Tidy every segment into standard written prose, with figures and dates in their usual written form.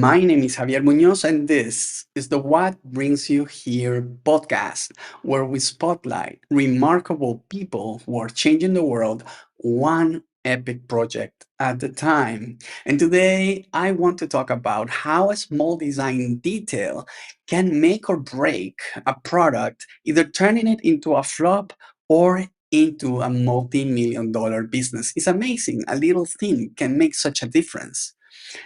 My name is Javier Munoz, and this is the What Brings You Here podcast, where we spotlight remarkable people who are changing the world one epic project at a time. And today, I want to talk about how a small design detail can make or break a product, either turning it into a flop or into a multi-million dollar business. It's amazing. A little thing can make such a difference.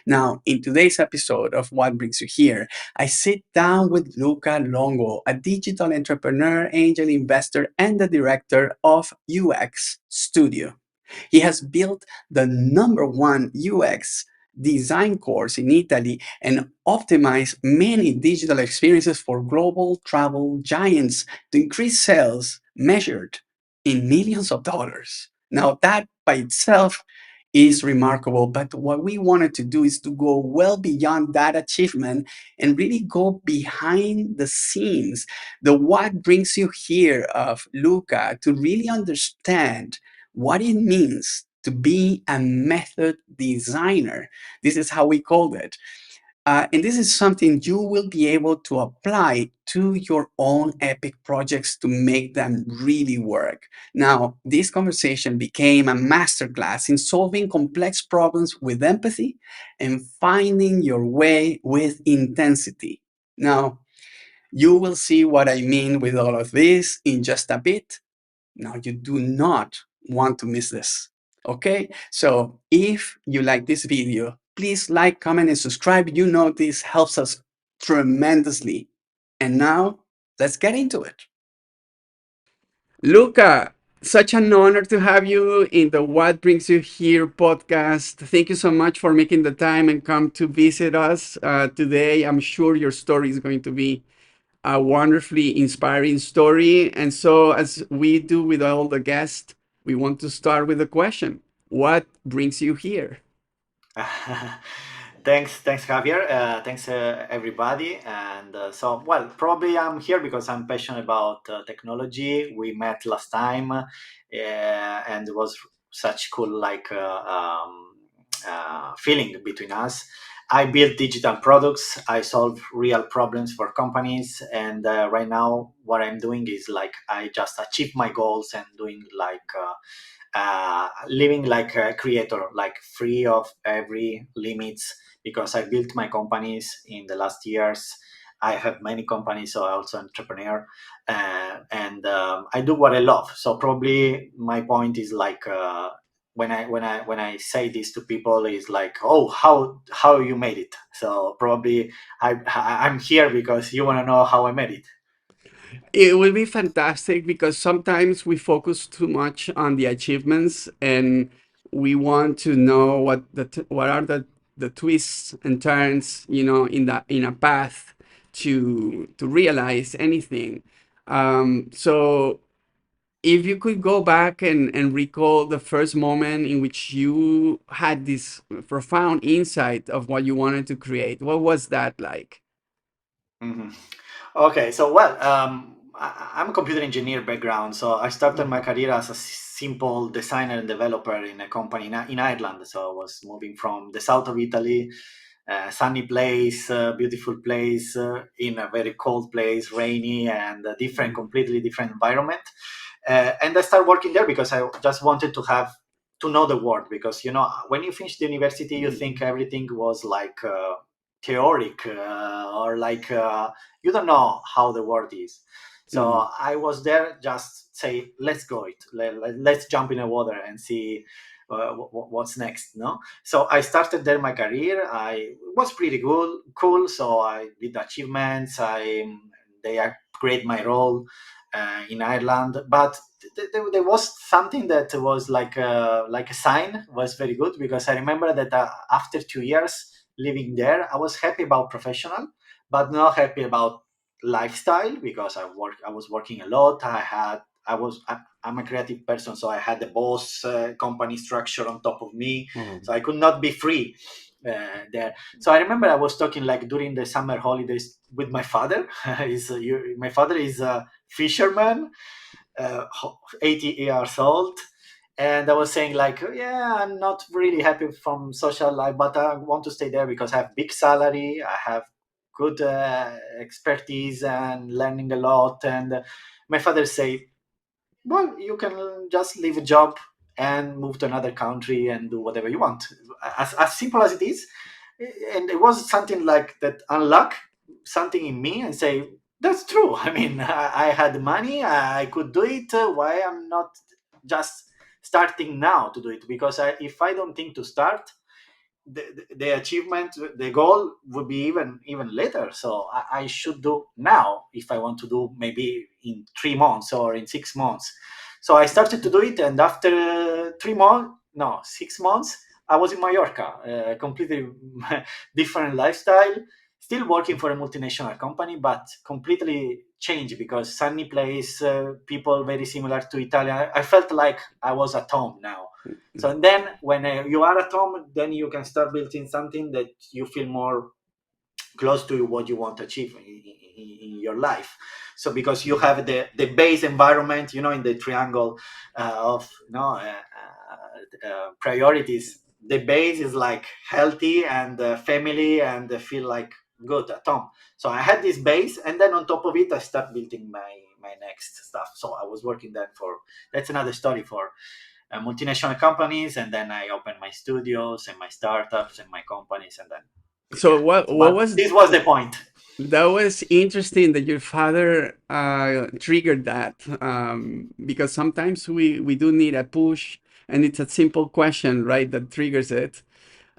Now, in today's episode of What Brings You Here, I sit down with Luca Longo, a digital entrepreneur, angel investor, and the director of UX Studio. He has built the number one UX design course in Italy and optimized many digital experiences for global travel giants to increase sales measured in millions of dollars. Now, that by itself is remarkable, but what we wanted to do is to go well beyond that achievement and really go behind the scenes, the what brings you here of Luca, to really understand what it means to be a method designer. This is how we called it. And this is something you will be able to apply to your own epic projects to make them really work. Now, this conversation became a masterclass in solving complex problems with empathy and finding your way with intensity. Now, you will see what I mean with all of this in just a bit. Now, you do not want to miss this. Okay? So, if you like this video, please like, comment, and subscribe. You know, this helps us tremendously. And now, let's get into it. Luca, such an honor to have you in the What Brings You Here podcast. Thank you so much for making the time and come to visit us today. I'm sure your story is going to be a wonderfully inspiring story. And so, as we do with all the guests, we want to start with a question. What brings you here? Thanks, Javier. Thanks, everybody. And well, probably I'm here because I'm passionate about technology. We met last time, and it was such cool, feeling between us. I build digital products. I solve real problems for companies, and right now, what I'm doing is like I just achieve my goals and doing living like a creator, like free of every limits, because I built my companies in the last years. I have many companies, so I also entrepreneur, and I do what I love. So probably my point is like when I say this to people is like, oh, how you made it. So probably I'm here because you want to know how I made it. It will be fantastic because sometimes we focus too much on the achievements and we want to know what are the twists and turns, in a path to realize anything. So if you could go back and recall the first moment in which you had this profound insight of what you wanted to create, what was that like? Mhm. Okay, so well, I'm a computer engineer background, so I started my career as a simple designer and developer in a company in Ireland. So I was moving from the south of Italy, sunny place, beautiful place, in a very cold place, rainy and a different, completely different environment. And I started working there because I just wanted to have to know the world. Because when you finish the university, you think everything was like theoric, or like you don't know how the world is. Mm, So I was there just say, let's go it, let's jump in the water and see what's next. No, so I started there my career. I was pretty good, cool. So I did achievements. They upgrade my role in Ireland, but there was something that was like a sign was very good, because I remember that after 2 years living there, I was happy about professional, but not happy about lifestyle, because I was working a lot. I'm a creative person, so I had the boss company structure on top of me, oh. so I could not be free there. So I remember I was talking like during the summer holidays with my father. My father is a fisherman, 80 years old, And I was saying like, yeah, I'm not really happy from social life, but I want to stay there because I have big salary, I have good expertise and learning a lot. And my father say, well, you can just leave a job and move to another country and do whatever you want, as simple as it is. And it was something like that unlock something in me and say, that's true. I mean, I had money, I could do it. Why I'm not just starting now to do it? Because if I don't think to start, the achievement, the goal would be even later. So I should do now if I want to do maybe in 3 months or in 6 months. So I started to do it, and after 3 months, no, 6 months, I was in Mallorca, completely different lifestyle, still working for a multinational company, but completely changed because sunny place, people very similar to Italian. I felt like I was at home now. So and then when you are at home, then you can start building something that you feel more close to what you want to achieve in your life. So because you have the base environment, in the triangle of priorities, the base is like healthy and family and feel like good at home. So I had this base, and then on top of it I start building my next stuff. So I was working then for, that's another story, for multinational companies, and then I opened my studios and my startups and my companies, and then So yeah. what But was this was the point. that was interesting that your father triggered that, because sometimes we do need a push, and it's a simple question, right, that triggers it.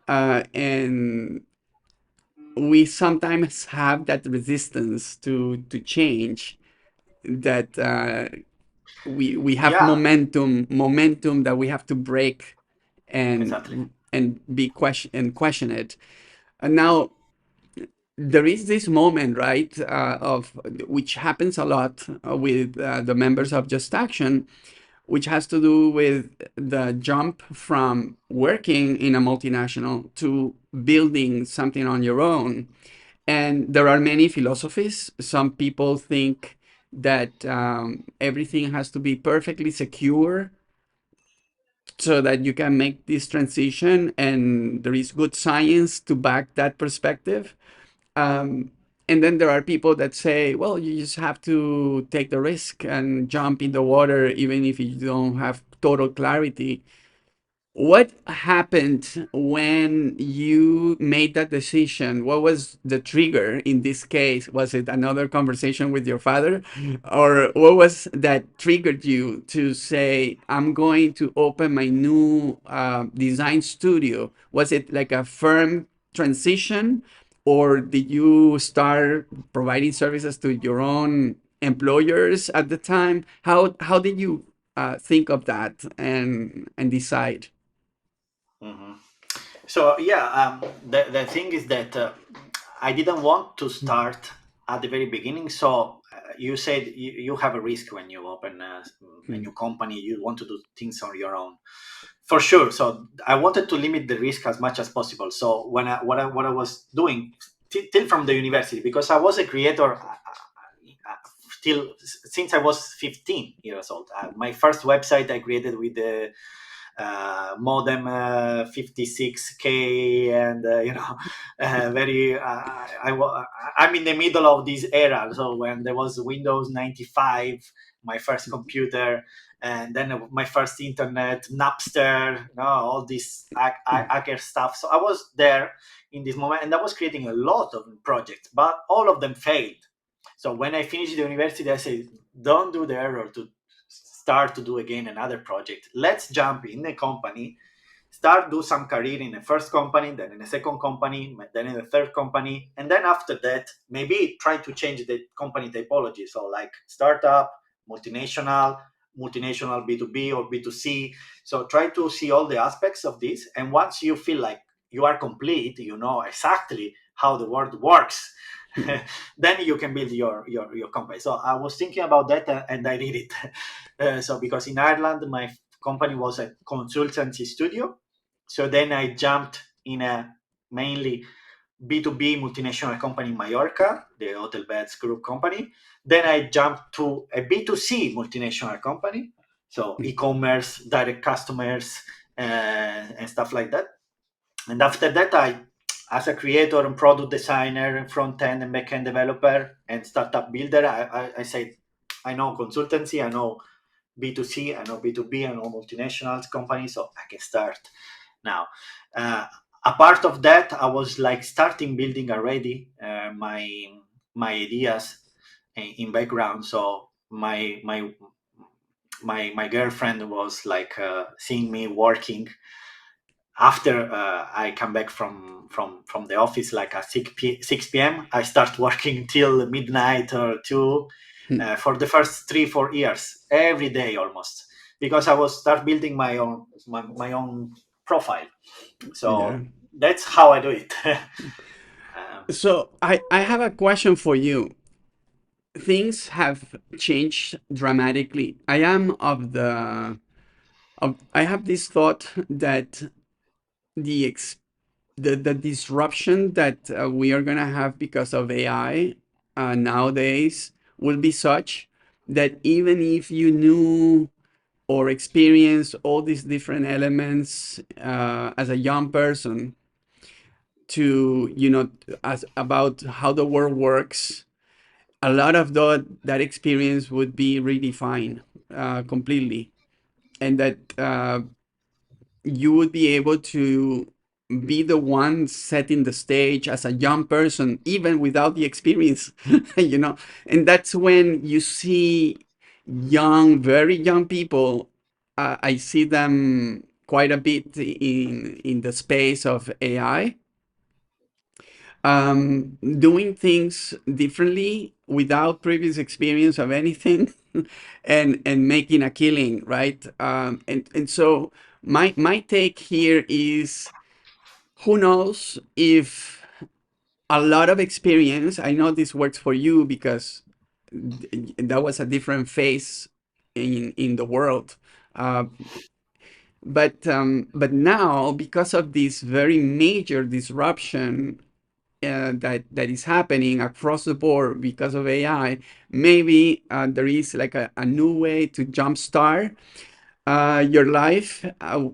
And we sometimes have that resistance to change, that we have Yeah, momentum that we have to break exactly. and be question it. And now there is this moment, right, of which happens a lot with the members of Just Action, which has to do with the jump from working in a multinational to building something on your own. And there are many philosophies. Some people think that everything has to be perfectly secure so that you can make this transition, and there is good science to back that perspective. Um, and then there are people that say, well, you just have to take the risk and jump in the water, even if you don't have total clarity. What happened when you made that decision? What was the trigger in this case? Was it another conversation with your father? Or what was that triggered you to say, I'm going to open my new design studio? Was it like a firm transition, or did you start providing services to your own employers at the time? How did you think of that and decide? Hmm. So yeah, the thing is that I didn't want to start at the very beginning. So you said you have a risk when you open a new company. You want to do things on your own, for sure. So I wanted to limit the risk as much as possible. So what I was doing till from the university, because I was a creator. Still, since I was 15 years old, my first website I created with the modem 56K, and very I'm in the middle of this era. So when there was Windows 95, my first computer, and then my first internet, Napster, all this hacker stuff. So I was there in this moment, and I was creating a lot of projects, but all of them failed. So when I finished the university, I said, don't do the error to start to do again another project. Let's jump in a company, start do some career in the first company, then in a second company, then in the third company, and then after that, maybe try to change the company typology. So like startup, multinational, multinational B2B or B2C. So try to see all the aspects of this. And once you feel like you are complete, you know exactly how the world works, then you can build your company. So I was thinking about that, and I did it. So because in Ireland, my company was a consultancy studio. So then I jumped in a mainly B2B multinational company in Mallorca, the Hotel Beds Group company. Then I jumped to a B2C multinational company. so e-commerce, direct customers, and stuff like that. And after that, I, as a creator and product designer and front end and back end developer and startup builder, I say I know consultancy, I know B2C, I know B2B, I know multinationals companies, so I can start now. Uh, a part of that, I was like starting building already my ideas in background. So my girlfriend was like seeing me working after I come back from the office, like at 6 p.m. I start working till midnight or 2 for the first 3 4 years every day almost, because I was start building my own profile. Yeah. So that's how I do it. So I have a question for you. Things have changed dramatically. I am of I have this thought that the ex, the disruption that we are gonna have because of AI nowadays will be such that even if you knew or experienced all these different elements as a young person to as about how the world works, a lot of that experience would be redefined completely, and that you would be able to be the one setting the stage as a young person even without the experience. And that's when you see young, very young people. I see them quite a bit in the space of AI, doing things differently without previous experience of anything, and making a killing, right? And so my take here is, who knows if a lot of experience. I know this works for you because that was a different phase in the world. Uh, but now, because of this very major disruption that is happening across the board because of AI, maybe there is like a new way to jumpstart your life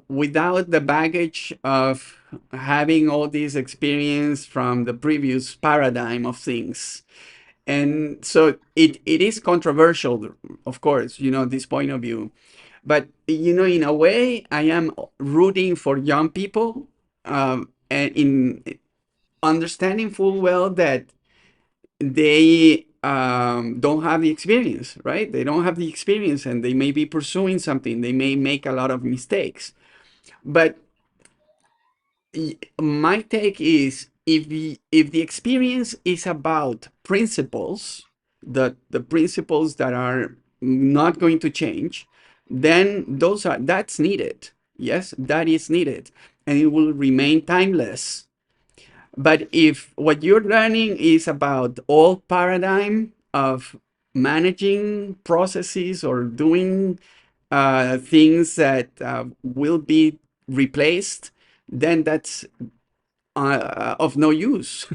without the baggage of having all this experience from the previous paradigm of things. And so it is controversial, of course, this point of view. But, in a way, I am rooting for young people, and in understanding full well that they don't have the experience, right? They don't have the experience, and they may be pursuing something. They may make a lot of mistakes. But my take is, if the experience is about principles, the principles that are not going to change, then that's needed. Yes, that is needed, and it will remain timeless. But if what you're learning is about old paradigm of managing processes or doing things that will be replaced, then that's of no use,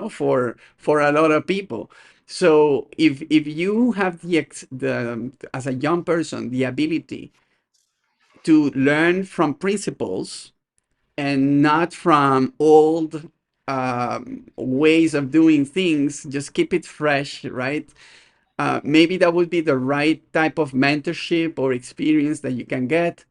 for a lot of people. So if you have the as a young person the ability to learn from principles and not from old ways of doing things, just keep it fresh, right? Maybe that would be the right type of mentorship or experience that you can get.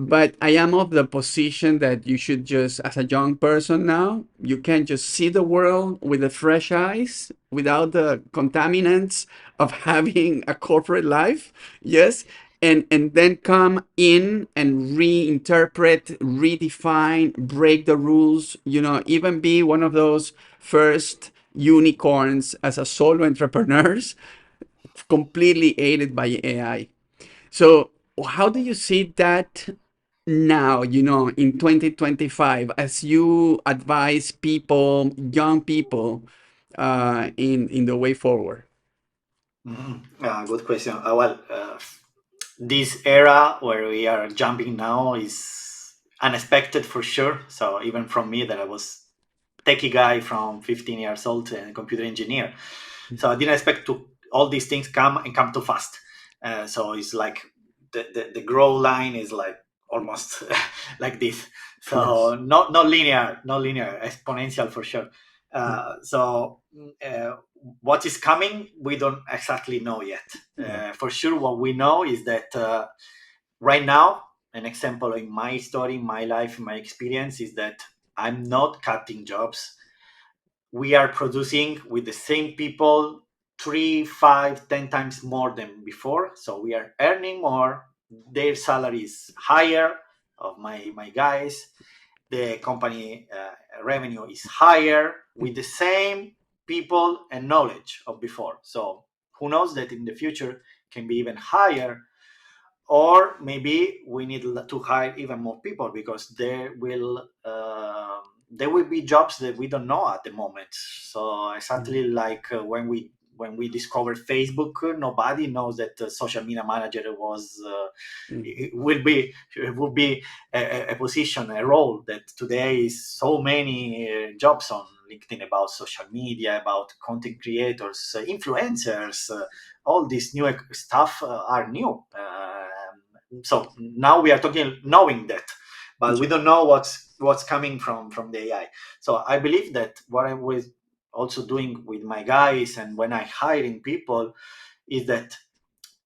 But I am of the position that you should just, as a young person now, you can just see the world with the fresh eyes without the contaminants of having a corporate life. Yes. And then come in and reinterpret, redefine, break the rules, even be one of those first unicorns as a solo entrepreneurs, completely aided by AI. So, how do you see that now, in 2025, as you advise people, young people, in the way forward? Good question. This era where we are jumping now is unexpected for sure. So even from me, that I was techie guy from 15 years old and computer engineer, so I didn't expect to all these things come too fast. So it's like the grow line is like almost like this. So Yes. not linear, exponential for sure. So what is coming, we don't exactly know yet. Yeah. For sure, what we know is that right now, an example in my story, my life, my experience is that I'm not cutting jobs. We are producing with the same people three, five, 10 times more than before. So we are earning more. Their salary is higher of my guys. The company revenue is higher with the same people and knowledge of before. So who knows that in the future can be even higher, or maybe we need to hire even more people because there will be jobs that we don't know at the moment. So exactly like when we discovered Facebook, nobody knows that the social media manager was Mhm. it will be a position, a role that today is so many jobs on LinkedIn about social media, about content creators, influencers. All this new stuff are new. So now we are talking knowing that, but we Yeah. don't know what's coming from the AI. So I believe that what I was also doing with my guys and when I hiring people is that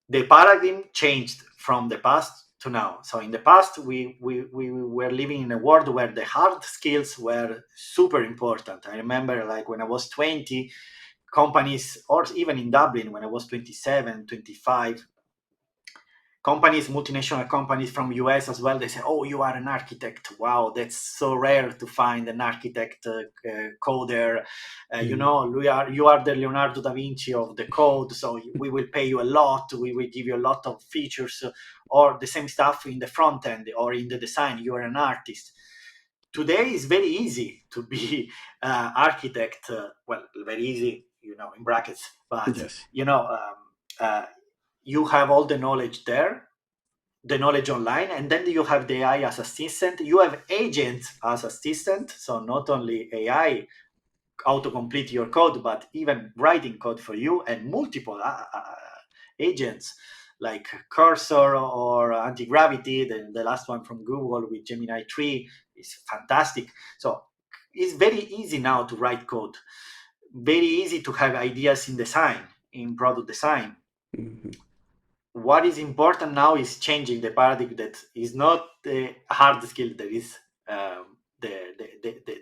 the paradigm changed from the past to now. So in the past, we were living in a world where the hard skills were super important. I remember like when I was 20, companies, or even in Dublin when I was 27, 25, companies, multinational companies from US as well, they say, oh, you are an architect. Wow, that's so rare to find an architect coder. Mhm. You are the Leonardo da Vinci of the code, so we will pay you a lot. We will give you a lot of features, or the same stuff in the front end or in the design. You are an artist. Today is very easy to be architect. Well, very easy, in brackets, but Yes. uh, you have all the knowledge there, the knowledge online, and then you have the AI as assistant. You have agents as assistant, so not only AI autocomplete your code, but even writing code for you, and multiple agents like Cursor or Anti-Gravity. The last one from Google with Gemini 3 is fantastic. So it's very easy now to write code, very easy to have ideas in design, in product design. Mhm. What is important now is changing the paradigm, that is not the hard skill that is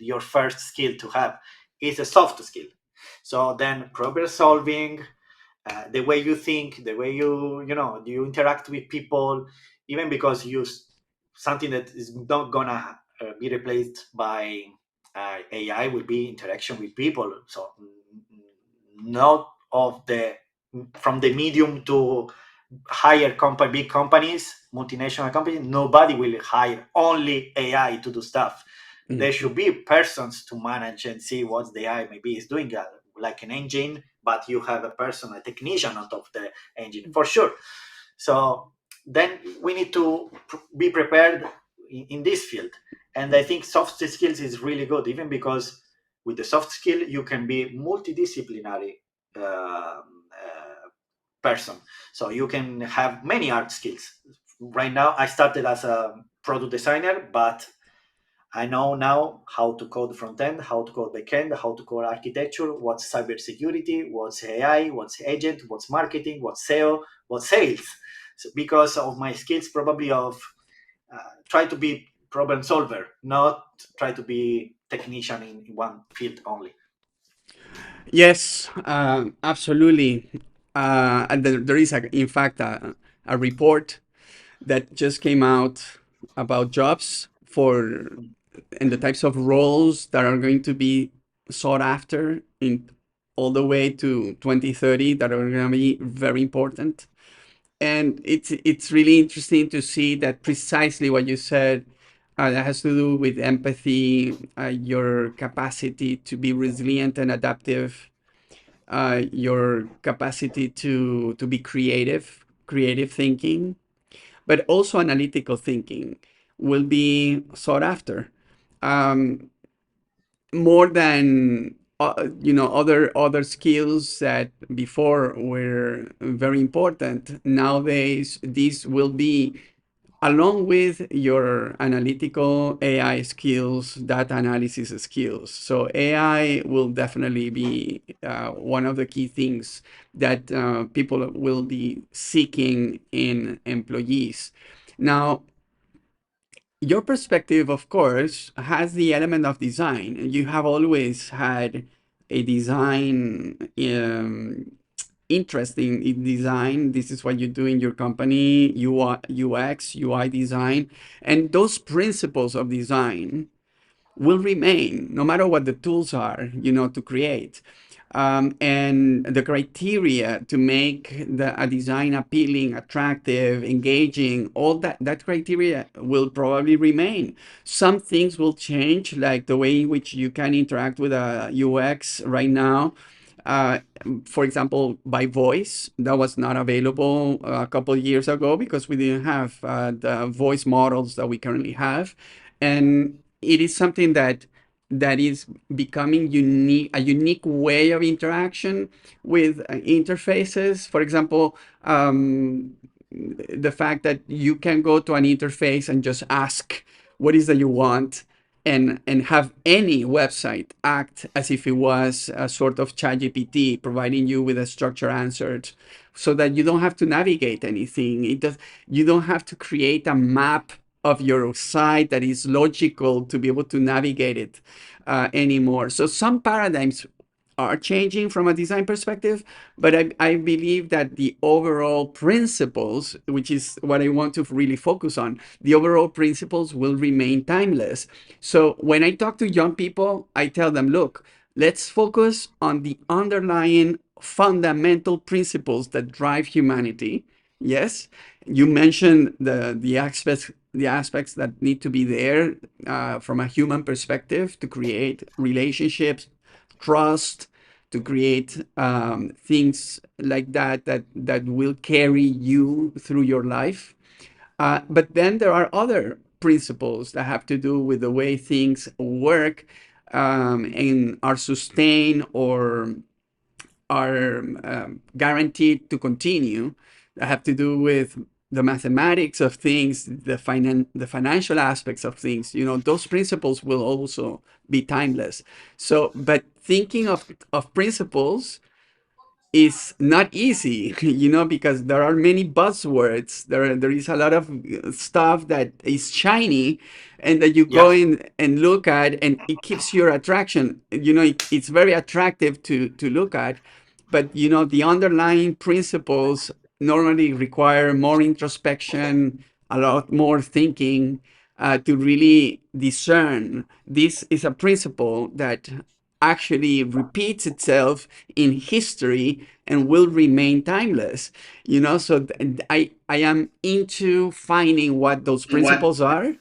your first skill to have. It's a soft skill. So then problem solving, the way you think, the way you interact with people, even because something that is not gonna be replaced by AI will be interaction with people. So not of the from the medium to higher company, big companies, multinational companies, nobody will hire only AI to do stuff. There Mhm. should be persons to manage and see what the AI maybe is doing, like an engine, but you have a person, a technician on top of the engine for sure. So then we need to be prepared in this field. And I think soft skills is really good, even because with the soft skill, you can be multidisciplinary person. So you can have many art skills. Right now, I started as a product designer, but I know now how to code front end, how to code back end, how to code architecture, what's cybersecurity, what's AI, what's agent, what's marketing, what's SEO, what's sales. So because of my skills, probably of try to be problem solver, not try to be technician in one field only. Yes, absolutely. And there is, in fact, a report that just came out about jobs for and the types of roles that are going to be sought after in all the way to 2030 that are going to be very important. And it's really interesting to see that precisely what you said that has to do with empathy, your capacity to be resilient and adaptive, your capacity to be creative thinking, but also analytical thinking will be sought after. Um, more than other skills that before were very important. Nowadays, these will be along with your analytical AI skills, data analysis skills. So AI will definitely be one of the key things that people will be seeking in employees. Now, your perspective, of course, has the element of design. You have always had a design interest in design. This is what you do in your company, UI, UX, UI design, and those principles of design will remain no matter what the tools are, to create. And the criteria to make a design appealing, attractive, engaging, all that criteria will probably remain. Some things will change, like the way in which you can interact with a UX right now. Uh, for example, by voice, that was not available a couple of years ago because we didn't have the voice models that we currently have. And it is something that is becoming a unique way of interaction with interfaces. For example, the fact that you can go to an interface and just ask what is that you want, and have any website act as if it was a sort of ChatGPT providing you with a structured answers, so that you don't have to navigate anything. You don't have to create a map of your site that is logical to be able to navigate it anymore. So some paradigms are changing from a design perspective, but I believe that the overall principles, which is what I want to really focus on, the overall principles will remain timeless. So when I talk to young people, I tell them, look, let's focus on the underlying fundamental principles that drive humanity. Yes, you mentioned the aspects that need to be there from a human perspective to create relationships, trust, to create things like that will carry you through your life. But then there are other principles that have to do with the way things work and are sustained or are guaranteed to continue, that have to do with the mathematics of things, the financial aspects of things. Those principles will also be timeless. So, but thinking of principles is not easy, because there are many buzzwords. There is a lot of stuff that is shiny, and that you Yeah. go in and look at, and it keeps your attraction. It's very attractive to look at, but the underlying principles normally require more introspection, a lot more thinking to really discern. This is a principle that actually repeats itself in history and will remain timeless. So I am into finding what those What? principles are,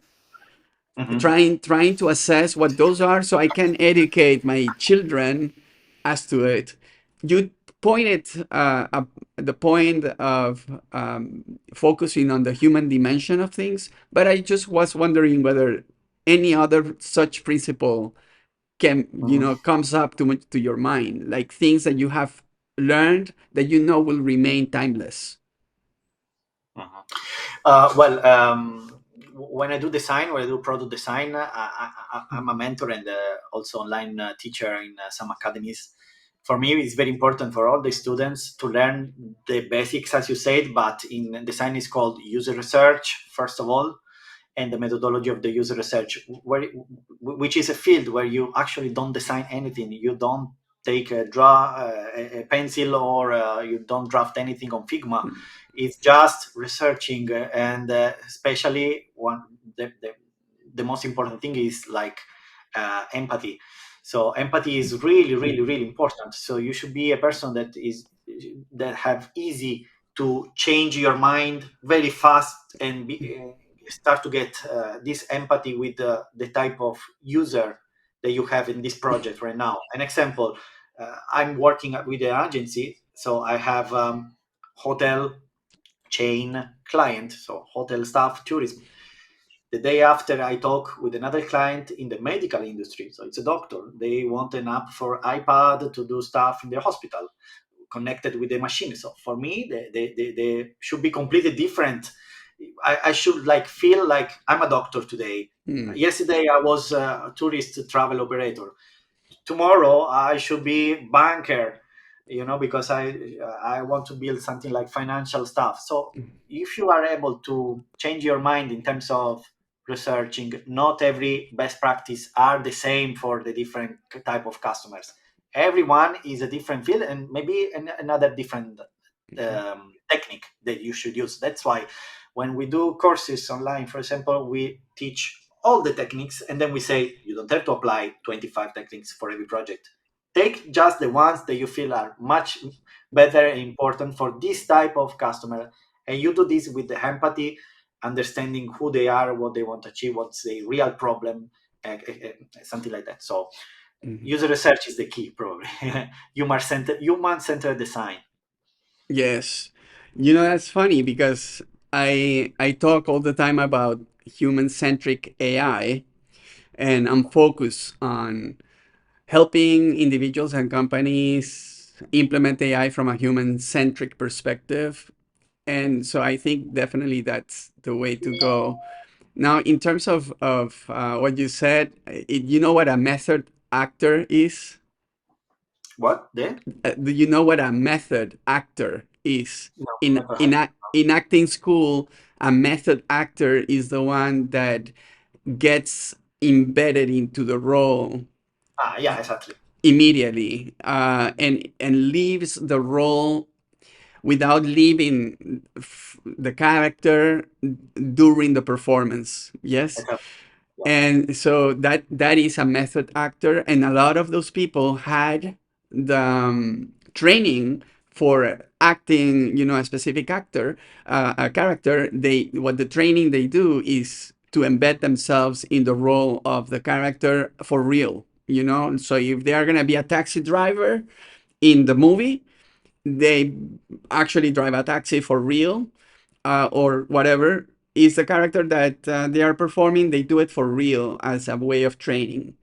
Mhm. trying to assess what those are, so I can educate my children as to it. You pointed at the point of focusing on the human dimension of things, but I just was wondering whether any other such principle can Mhm. comes up to your mind, like things that you have learned that will remain timeless. Mhm. Well, when I do design, when I do product design, I'm a mentor and also online teacher in some academies. For me, it's very important for all the students to learn the basics, as you said, but in design is called user research, first of all, and the methodology of the user research, which is a field where you actually don't design anything. You don't take a pencil, or you don't draft anything on Figma. It's just researching, and especially the most important thing is like empathy. So empathy is really, really, really important. So you should be a person that have easy to change your mind very fast, and start to get this empathy with the type of user that you have in this project right now. An example, I'm working with an agency, so I have hotel chain client, so hotel staff tourism. The day after, I talk with another client in the medical industry. So it's a doctor. They want an app for iPad to do stuff in the hospital, connected with the machine. So for me, they should be completely different. I should like feel like I'm a doctor today. Mm, Yesterday, I was a tourist travel operator. Tomorrow I should be banker, because I want to build something like financial stuff. So if you are able to change your mind in terms of researching, not every best practice are the same for the different type of customers. Everyone is a different field, and maybe another different technique that you should use. That's why when we do courses online, for example, we teach all the techniques, and then we say you don't have to apply 25 techniques for every project. Take just the ones that you feel are much better and important for this type of customer, and you do this with the empathy, understanding who they are, what they want to achieve, what's the real problem, something like that. So mhm. user research is the key, probably. Human centered design. Yes. That's funny because I talk all the time about human-centric AI, and I'm focused on helping individuals and companies implement AI from a human-centric perspective. And so I think definitely that's the way to go. Now, in terms of what you said, you know what a method actor is? What? The? Do you know what a method actor is? No, In never in heard. a- in acting school, a method actor is the one that gets embedded into the role Ah, yeah, exactly. immediately, and leaves the role without leaving the character during the performance. Yes. Exactly. Yeah. And so that is a method actor, and a lot of those people had the training for acting, a specific actor, a character. They what the training they do is to embed themselves in the role of the character for real. So if they are gonna be a taxi driver in the movie, they actually drive a taxi for real, or whatever is the character that they are performing. They do it for real as a way of training.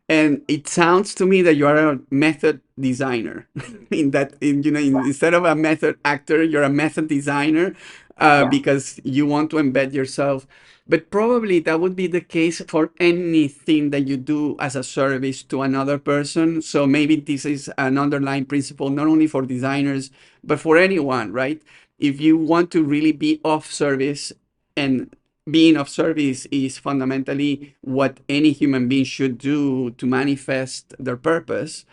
And it sounds to me that you are a method designer. Instead of a method actor, you're a method designer, Yeah. because you want to embed yourself. But probably that would be the case for anything that you do as a service to another person. So maybe this is an underlying principle, not only for designers, but for anyone, right? If you want to really be of service, and being of service is fundamentally what any human being should do to manifest their purpose,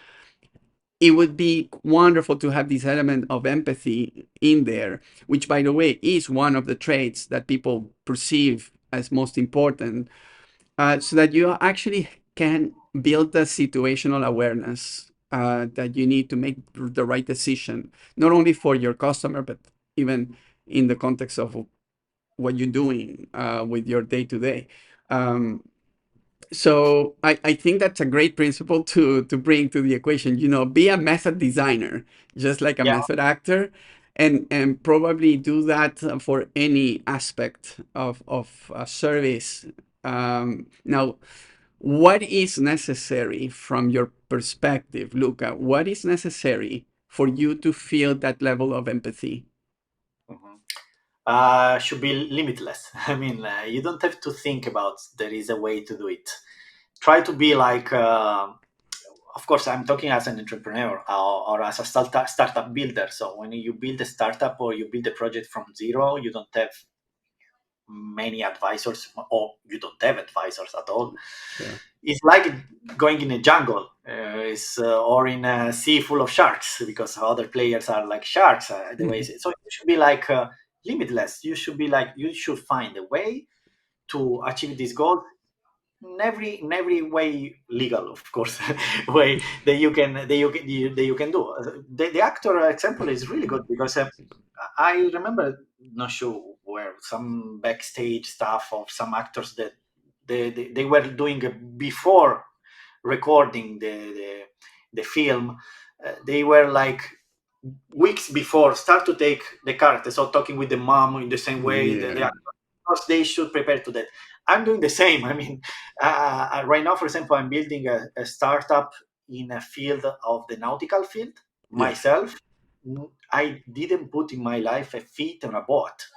it would be wonderful to have this element of empathy in there, which, by the way, is one of the traits that people perceive as most important, so that you actually can build the situational awareness that you need to make the right decision, not only for your customer, but even in the context of what you're doing with your day to day. So I think that's a great principle to bring to the equation. Be a method designer, just like a Yeah. method actor, and probably do that for any aspect of a service. Now, what is necessary from your perspective, Luca? What is necessary for you to feel that level of empathy? Mhm. Should be limitless. I mean, you don't have to think about there is a way to do it. Try to be like, of course, I'm talking as an entrepreneur, or as a startup builder. So when you build a startup or you build a project from zero, you don't have many advisors, or you don't have advisors at all. Sure. It's like going in a jungle, or in a sea full of sharks, because other players are like sharks. The way Mhm. so you should be like limitless. You should be like, you should find a way to achieve this goal in every way legal, of course, way that you can do. The actor example is really good, because I remember, not sure where, some backstage stuff of some actors that they were doing before recording the film. They were like weeks before start to take the character, so talking with the mom in the same way, the Yeah. actor, of course they should prepare to that. I'm doing the same. I mean, right now, for example, I'm building a startup in a field of the nautical field Yes. myself. I didn't put in my life a feet on a boat.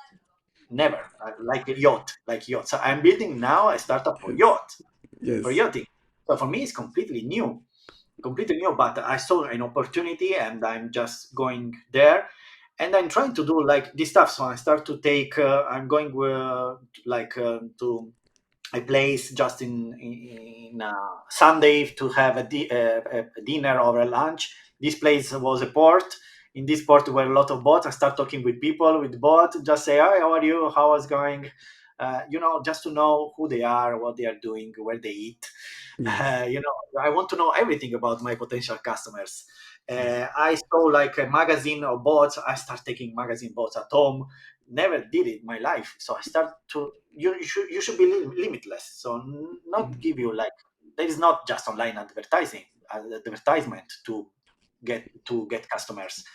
Never. Like a yacht, like yacht. So I'm building now a startup for Yes. yacht, for Yes. yachting. So for me, it's completely new. But I saw an opportunity, and I'm just going there, and I'm trying to do like this stuff. So I start to take. I'm going to a place just in Sunday to have a dinner or a lunch. This place was a port. In this port were a lot of boats. I start talking with people with boat. Just say, "Hi, how are you? How is going?" Just to know who they are, what they are doing, where they eat. Yes. I want to know everything about my potential customers. Yes. I saw like a magazine of boats. I start taking magazine boats at home. Never did it in my life. So I start to you should be limitless. So not give you like there is not just online advertisement to get customers.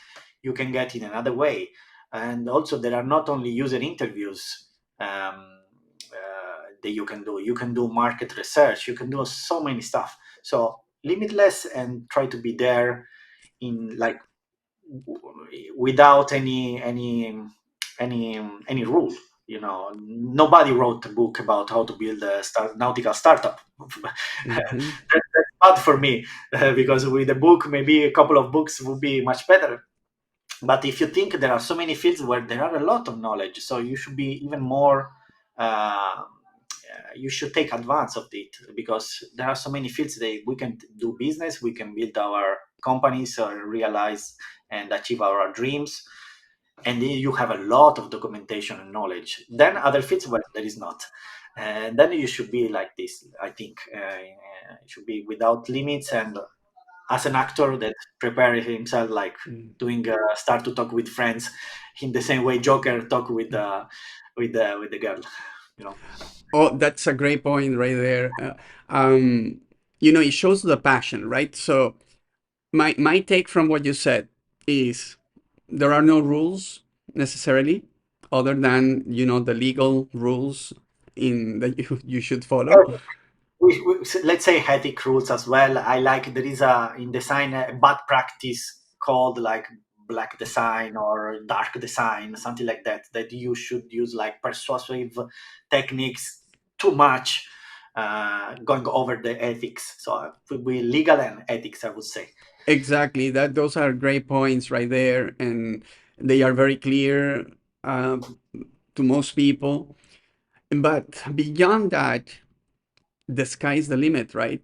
You can get in another way, and also there are not only user interviews that you can do. You can do market research. You can do so many stuff. So limitless and try to be there in like without any rule. Nobody wrote a book about how to build a nautical startup. Mhm. That's bad for me, because with a book, maybe a couple of books would be much better. But if you think there are so many fields where there are a lot of knowledge, so you should be even more you should take advance of it, because there are so many fields that we can do business, we can build our companies or realize and achieve our dreams, and then you have a lot of documentation and knowledge. Then other fields where there is not, and then you should be like this. I think it should be without limits, and as an actor that prepares himself like Mm. doing start to talk with friends in the same way Joker talk with the girl, you know. Oh, that's a great point right there. It shows the passion, right? So my take from what you said is there are no rules necessarily, other than the legal rules in that you should follow. Let's say ethic rules as well. I like there is a in design a bad practice called like black design or dark design, something like that. That you should use like persuasive techniques too much, going over the ethics. So it would be legal and ethics, I would say. Exactly. Those are great points right there, and they are very clear uh, to most people. But beyond that, the sky's the limit, right?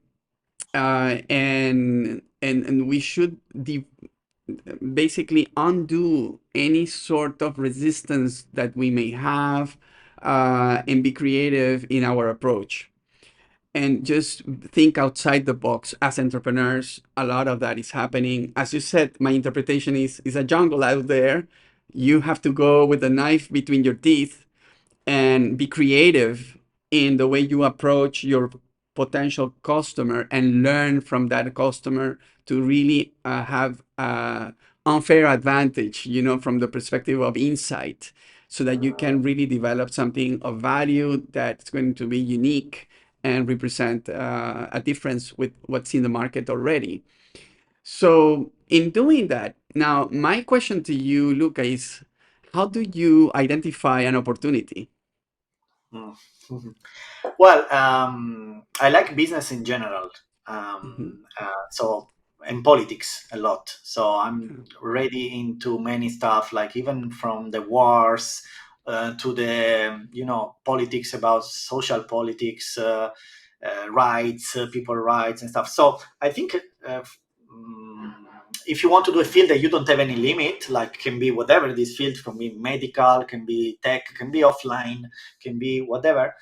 And we should basically undo any sort of resistance that we may have, and be creative in our approach and just think outside the box. As entrepreneurs, a lot of that is happening. As you said, my interpretation is a jungle out there. You have to go with a knife between your teeth and be creative in the way you approach your potential customer and learn from that customer to really have unfair advantage, from the perspective of insight, so that you can really develop something of value that's going to be unique and represent a difference with what's in the market already. So, in doing that, now my question to you, Luca, is how do you identify an opportunity? Mm. Well, I like business in general. Mhm. So and politics a lot. So I'm really into many stuff, like even from the wars to the politics about social politics, rights, people rights and stuff. So I think mm, if you want to do a field that you don't have any limit, like can be whatever this field, can be medical, can be tech, can be offline, can be whatever,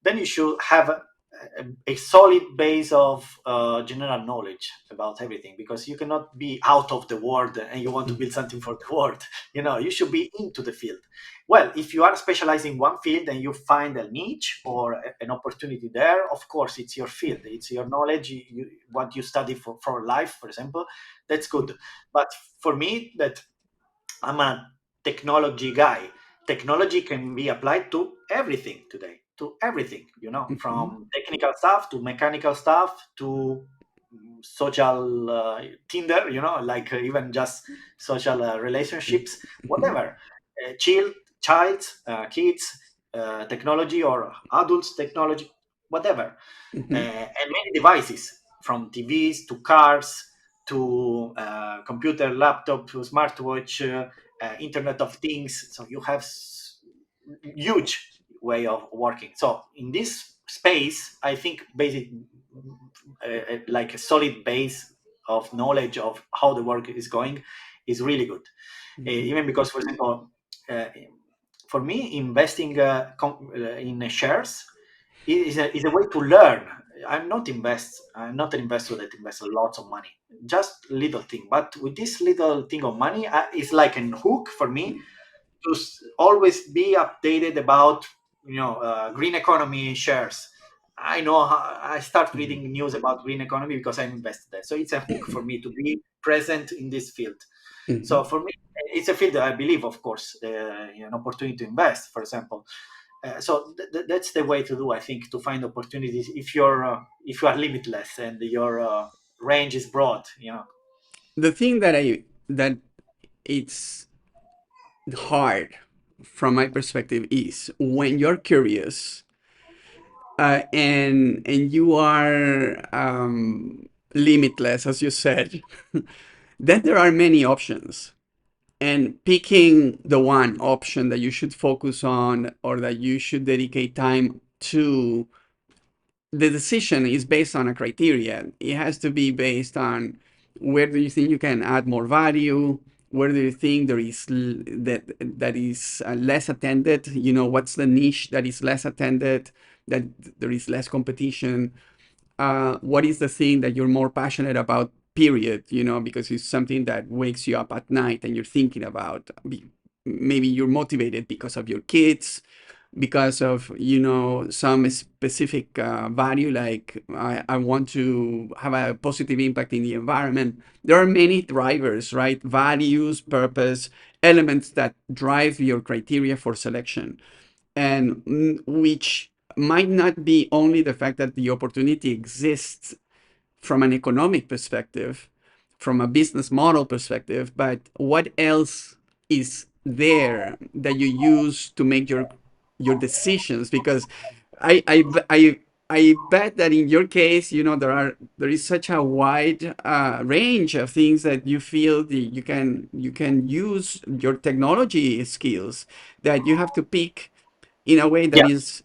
then you should have a solid base of general knowledge about everything, because you cannot be out of the world and you want to build something for the world. You should be into the field. Well, if you are specializing in one field and you find a niche or an opportunity there, of course it's your field, it's your knowledge, what you study for life, for example, that's good. But for me, that I'm a technology guy. technology can be applied to everything today, to everything, Mhm. from technical stuff to mechanical stuff to social Tinder, like even just social relationships, Mhm. whatever. Child, kids, technology, or adults technology, whatever. Mhm. And many devices, from TVs to cars to computer, laptop to smartwatch, Internet of Things. So you have huge way of working. So in this space, I think basic, like a solid base of knowledge of how the work is going is really good. Mhm. Even because, for example, uh, for me, investing in shares is a way to learn. I'm not an investor that invests lots of money, just little thing. But with this little thing of money, it's like an hook for me to always be updated about green economy shares. I know I start Mhm. reading news about green economy because I'm invested there. So it's a hook for me to be present in this field. So Mhm. for me, it's a field that I believe, of course, an opportunity to invest, for example. So that's the way to do, I think, to find opportunities if you are limitless and your range is broad. The thing that it's hard from my perspective is when you're curious, and you are limitless, as you said, then there are many options. And picking the one option that you should focus on or that you should dedicate time to, the decision is based on a criteria. It has to be based on where do you think you can add more value, where do you think there is that is less attended, what's the niche that is less attended, that there is less competition, what is the thing that you're more passionate about, period, because it's something that wakes you up at night and you're thinking about. Maybe you're motivated because of your kids, because of some specific value, like I want to have a positive impact in the environment. There are many drivers, right? Values, purpose, elements that drive your criteria for selection, and which might not be only the fact that the opportunity exists from an economic perspective, from a business model perspective, but what else is there that you use to make your decisions? Because I bet that in your case, there is such a wide range of things that you feel that you can use your technology skills, that you have to pick in a way that Yeah. is,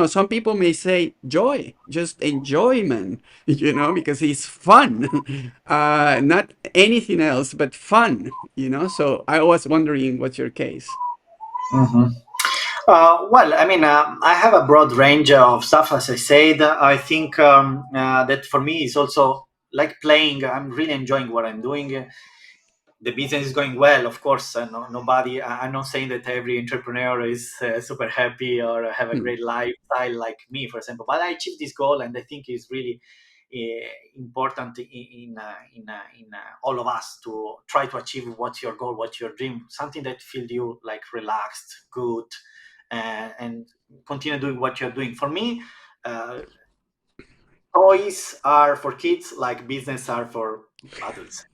some people may say joy, just enjoyment, because it's fun, not anything else but fun, so I was wondering what's your case. Mhm. Well, I mean, I have a broad range of stuff, as I said. I think that for me is also like playing. I'm really enjoying what I'm doing. The business is going well, of course. Nobody. I'm not saying that every entrepreneur is super happy or have a Hmm. great lifestyle like me, for example. But I achieved this goal, and I think it's really important in all of us to try to achieve what's your goal, what's your dream, something that feels you like relaxed, good, and continue doing what you're doing. For me, uh, toys are for kids, like business are for adults.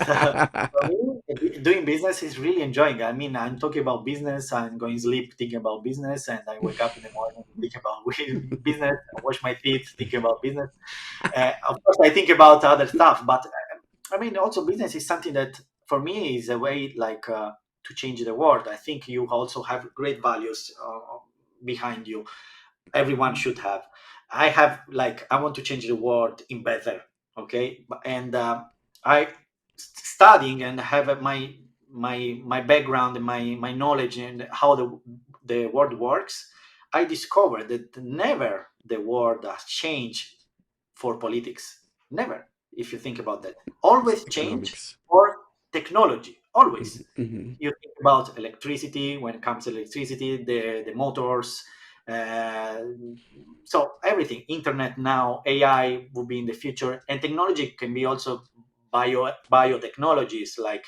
For me, doing business is really enjoying. I mean, I'm talking about business. I'm going to sleep thinking about business, and I wake up in the morning thinking about business. I wash my teeth thinking about business. Of course, I think about other stuff, but I mean, also business is something that for me is a way like to change the world. I think you also have great values behind you. Everyone should have. I have like I want to change the world in better. Okay, and I studying and have my background and my knowledge and how the world works. I discovered that never the world has changed for politics. Never, if you think about that. Always change Economics. for technology. Always. Mhm, mhm, You think about electricity when it comes to electricity, the motors. Uh, so everything, internet now, AI will be in the future, and technology can be also biotechnologies like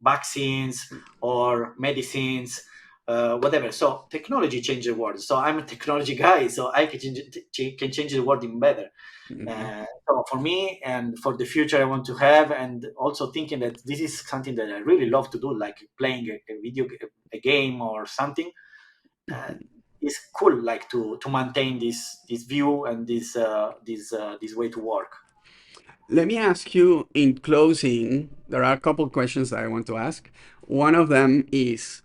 vaccines or medicines, whatever. So technology changed the world. So I'm a technology guy, so I can change the world even better. Mhm. So for me and for the future, I want to have, and also thinking that this is something that I really love to do, like playing a game or something. Uh, Mhm. is cool, like to maintain this view and this way to work. Let me ask you in closing, there are a couple questions that I want to ask. One of them is,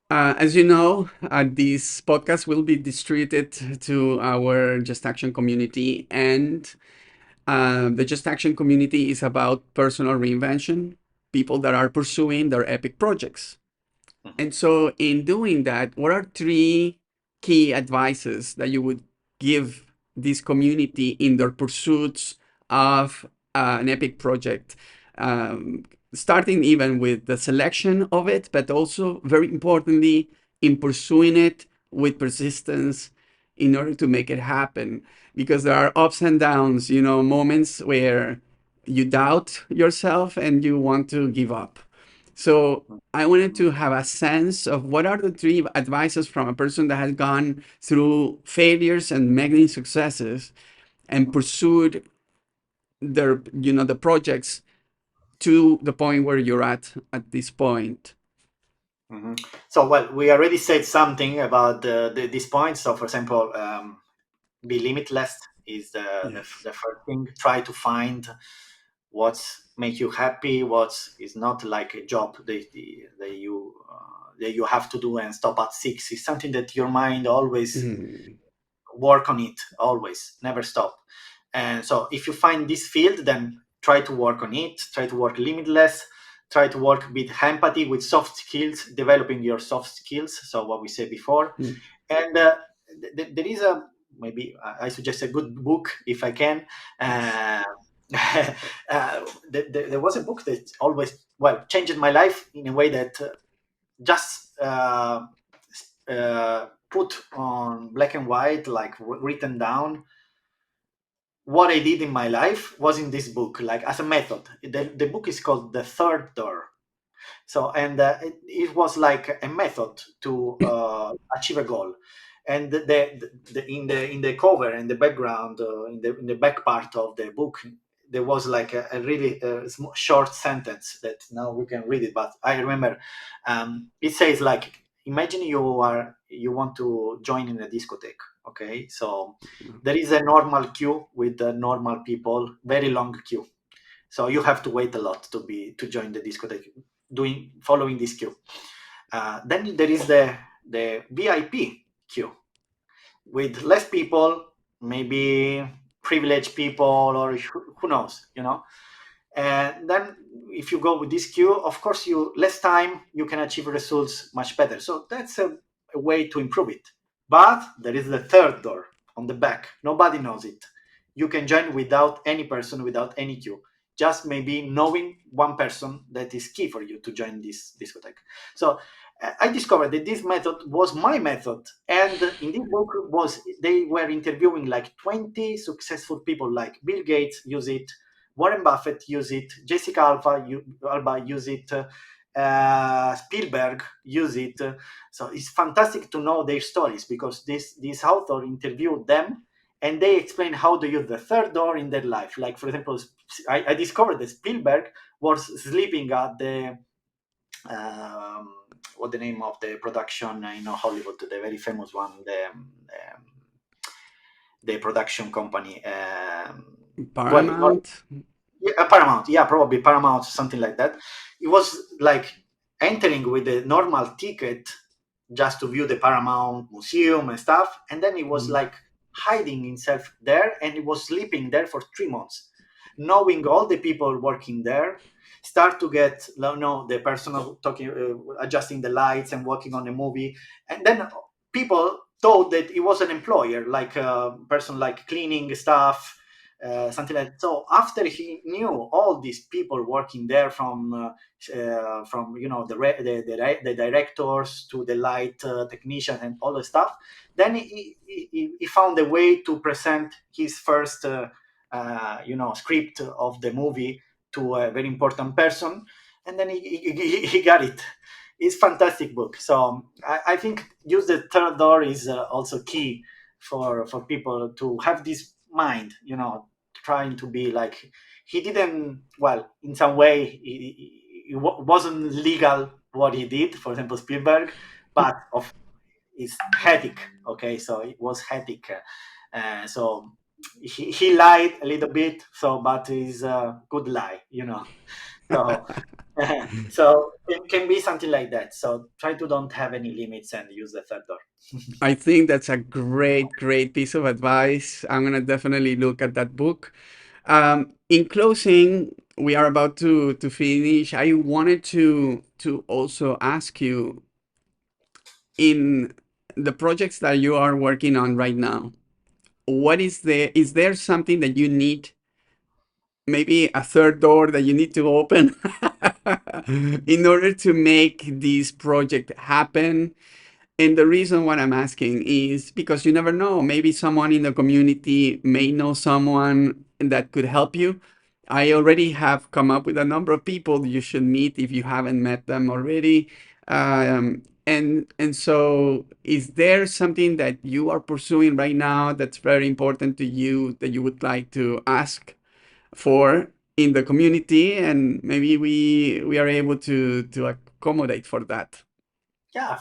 as you know, this podcast will be distributed to our Just Action community, and the Just Action community is about personal reinvention, people that are pursuing their epic projects. Mhm. And so, in doing that, what are three key advices that you would give this community in their pursuits of an epic project? Um, Starting even with the selection of it, but also very importantly, in pursuing it with persistence in order to make it happen. Because there are ups and downs, moments where you doubt yourself and you want to give up. So I wanted to have a sense of what are the three advices from a person that has gone through failures and many successes and pursued the projects to the point where you're at this point. Mhm. So, well, we already said something about this point. So, for example, be limitless is Yes. the first thing. Try to find what make you happy, what is not like a job that you have to do and stop at 6. It's something that your mind always Mm, work on it, always, never stop. And so if you find this field, then try to work on it, try to work limitless, try to work with empathy, with soft skills, developing your soft skills, so what we said before. mm. And there is a, maybe I suggest a good book if I can. Yes. uh, there was a book that always, well, changed my life in a way that just put on black and white, like written down what I did in my life was in this book, like as a method. The book is called The Third Door. So, and it was like a method to achieve a goal. And in the cover and the background, in the back part of the book, there was like a really short sentence that now we can read it. But I remember it says like, imagine you want to join in a discotheque. Okay, so there is a normal queue with the normal people, very long queue. So you have to wait a lot to join the discotheque, doing following this queue. Then there is the VIP queue with less people, maybe privileged people, or who knows, you know. And then if you go with this queue, of course, you less time, you can achieve results much better. So that's a way to improve it. But there is the third door on the back. Nobody knows it. You can join without any person, without any queue. Just maybe knowing one person that is key for you to join this discotheque. So I discovered that this method was my method. And in this book was they were interviewing like 20 successful people, like Bill Gates use it, Warren Buffett use it, Jessica Alba use it, Spielberg use it. So it's fantastic to know their stories because this author interviewed them and they explain how to use the third door in their life. Like, for example, I discovered that Spielberg was sleeping at the what the name of the production in Hollywood, the very famous one, the production company. Well, Paramount. yeah, Paramount, yeah, probably Paramount, something like that. It was like entering with a normal ticket just to view the Paramount museum and stuff, and then he was Mm, like hiding himself there, and he was sleeping there for 3 months, knowing all the people working there. Start to get, you know, the personal talking, adjusting the lights and working on a movie, and then people thought that he was an employer, like a person like cleaning stuff, something like that. So after he knew all these people working there, from you know the directors to the light technicians and all the stuff, then he found a way to present his first script of the movie to a very important person, and then he got it. it's fantastic book. So I think use the third door is also key for people to have this mind, trying to be like he didn't. Well, in some way, it wasn't legal what he did. For example, Spielberg, but of it's hetic. Okay, so it was hetic. So he lied a little bit. So, but it's a good lie. So so it can be something like that. So try to don't have any limits and use the third door. I think that's a great, great piece of advice. I'm gonna definitely look at that book. In closing, we are about to finish. I wanted to also ask you, in the projects that you are working on right now, is there something that you need, maybe a third door that you need to open in order to make this project happen? And the reason why I'm asking is because you never know. Maybe someone in the community may know someone that could help you. I already have come up with a number of people you should meet if you haven't met them already. And so, is there something that you are pursuing right now that's very important to you that you would like to ask for in the community? And maybe we are able to accommodate for that. Yeah,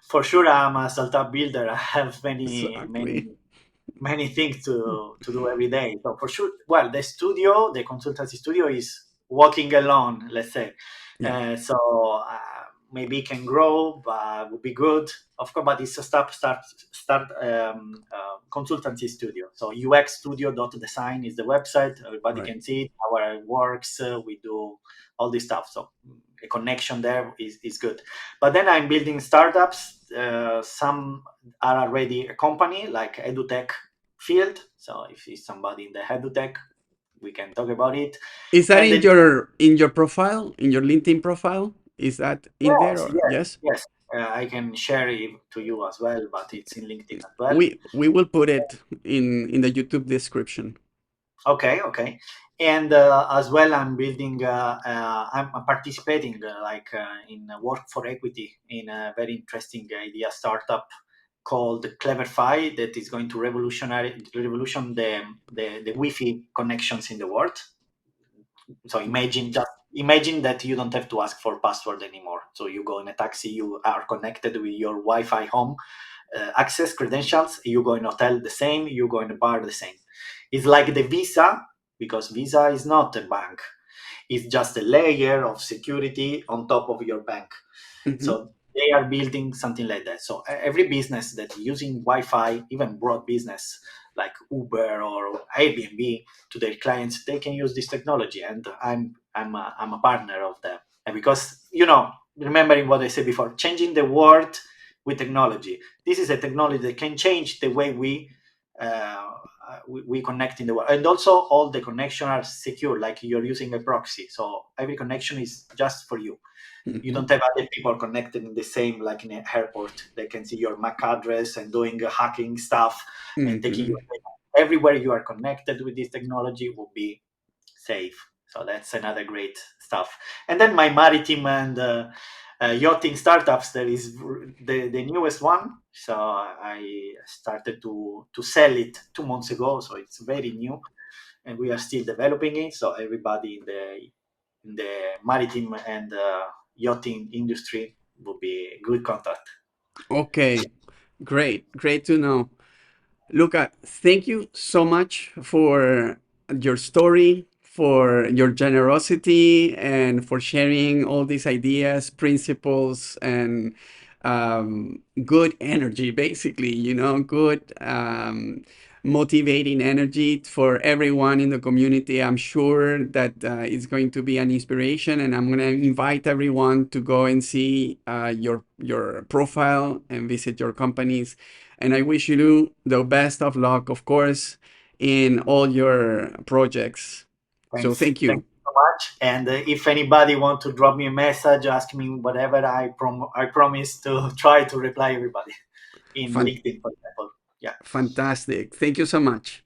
for sure, I'm a startup builder. I have many Exactly. many things to do every day. So for sure, well, the consultancy studio is walking alone, let's say. Yeah. So maybe it can grow, but would be good, of course. But it's a start consultancy studio. So uxstudio.design is the website. Everybody Right. can see it, our works. We do all this stuff. So a connection there is good. But then I'm building startups. Some are already a company like edutech field. So if it's somebody in the edutech, we can talk about it. Is that And then in your profile, in your LinkedIn profile? Is that in there, yes, or yes, yes? yes. I can share it to you as well, but it's in LinkedIn as well. We will put it in the YouTube description. Okay, okay. And as well, I'm participating in work for equity in a very interesting idea startup called Cleverfy that is going to revolution the Wi-Fi connections in the world. So imagine that you don't have to ask for password anymore. So you go in a taxi, you are connected with your Wi-Fi home access credentials. You go in hotel the same. You go in a bar the same. It's like the Visa, because Visa is not a bank. It's just a layer of security on top of your bank. Hmm. So they are building something like that. So every business that using Wi-Fi, even broad business like Uber or Airbnb, to their clients, they can use this technology, and I'm a partner of them. And because remembering what I said before, changing the world with technology. This is a technology that can change the way we connect in the world, and also all the connections are secure, like you're using a proxy. So every connection is just for you. You Hmm. don't have other people connected in the same, like in an airport. They can see your MAC address and doing hacking stuff and taking Hmm. your data. Everywhere you are connected with this technology will be safe. So that's another great stuff. And then my maritime and yachting startups, that is the newest one. So I started to sell it 2 months ago. So it's very new, and we are still developing it. So everybody in the maritime and yachting industry would be a good contact. Okay, great, great to know. Luca, thank you so much for your story, for your generosity, and for sharing all these ideas, principles, and good energy, basically, good motivating energy for everyone in the community. I'm sure that it's going to be an inspiration, and I'm going to invite everyone to go and see your profile and visit your companies. And I wish you the best of luck, of course, in all your projects. So Thanks. thank Thank you. you so much. And if anybody want to drop me a message, ask me whatever, I promise to try to reply everybody in Fan- LinkedIn, for example. Yeah. Fantastic. Thank you so much.